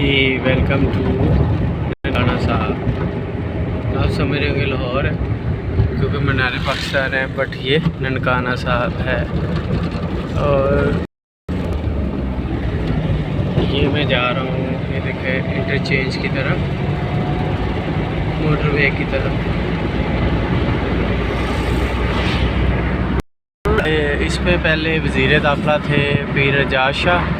Ji welcome to Nankana साहब। आप समझ रहे होंगे लाहौर है क्योंकि मनाली पाकिस्तान है, बट ये ननकाना साहब है। और ये मैं जा रहा हूँ, ये देखे इंटरचेंज की तरफ, मोटरवे की तरफ। इस पे पहले वज़ीर दाखिला थे पीर रजाद शाह,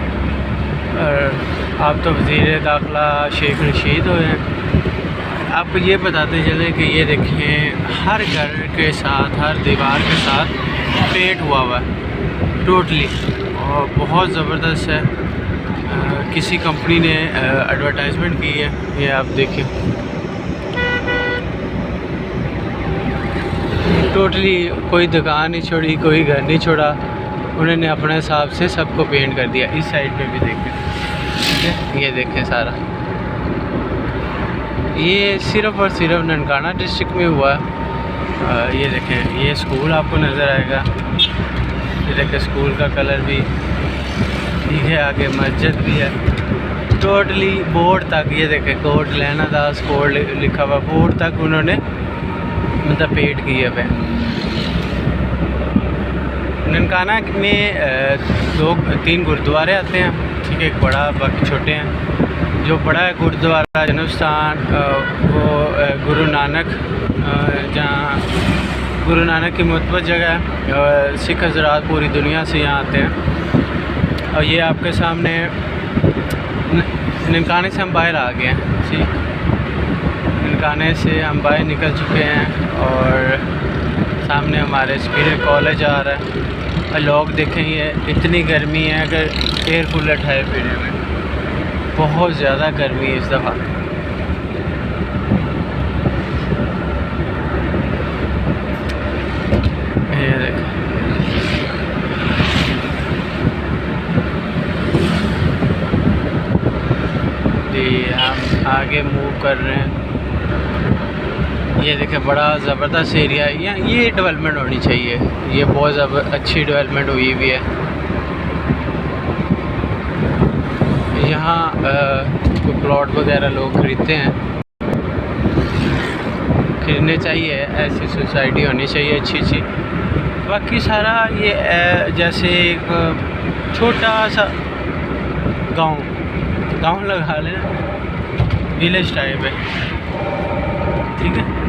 और अब तो वज़ीर दाखिला शेख रशीद हुए हैं। आपको ये बताते चले कि ये देखें हर घर के साथ, हर दीवार के साथ पेंट हुआ है टोटली, और बहुत ज़बरदस्त है। किसी कंपनी ने एडवर्टाइजमेंट की है, ये आप देखिए टोटली। कोई दुकान नहीं छोड़ी, कोई घर नहीं छोड़ा, उन्होंने अपने हिसाब से सबको पेंट कर दिया। इस साइड पे भी देखें, ठीक है, ये देखें सारा। ये सिर्फ़ और सिर्फ ननकाना डिस्ट्रिक्ट में हुआ है। ये देखें, ये स्कूल आपको नज़र आएगा, ये देखें स्कूल का कलर भी ठीक है, आगे मस्जिद भी है। टोटली बोर्ड तक, ये देखें कोट लैना दास कोट लिखा हुआ, बोर्ड तक उन्होंने मतलब पेंट किए हुए। ननकाना में तीन गुरुद्वारे आते हैं, ठीक है, एक बड़ा बाकी छोटे हैं। जो बड़ा है गुरुद्वारा जन्म स्थान, वो गुरु नानक, जहाँ गुरु नानक की मुतबत जगह है। सिख हज़रात पूरी दुनिया से यहाँ आते हैं। और ये आपके सामने ननकाने से हम बाहर आ गए हैं, ठीक, ननकाने से हम बाहर निकल चुके हैं और सामने हमारे स्पिरिट कॉलेज आ रहा है। और लोग देखें, ये इतनी गर्मी है अगर एयर कूलर ठाए पीने में, बहुत ज़्यादा गर्मी है इस दफ़ा। ये देखें, जी हम आगे मूव कर रहे हैं। ये देखें बड़ा ज़बरदस्त एरिया है, ये डेवलपमेंट होनी चाहिए, ये बहुत अच्छी डेवलपमेंट हुई भी है। यहाँ कोई प्लॉट वगैरह लोग खरीदते हैं, खरीदने चाहिए, ऐसी सोसाइटी होनी चाहिए अच्छी अच्छी। बाकी सारा ये जैसे एक छोटा सा गांव लगा लेना, विलेज टाइप है, ठीक है।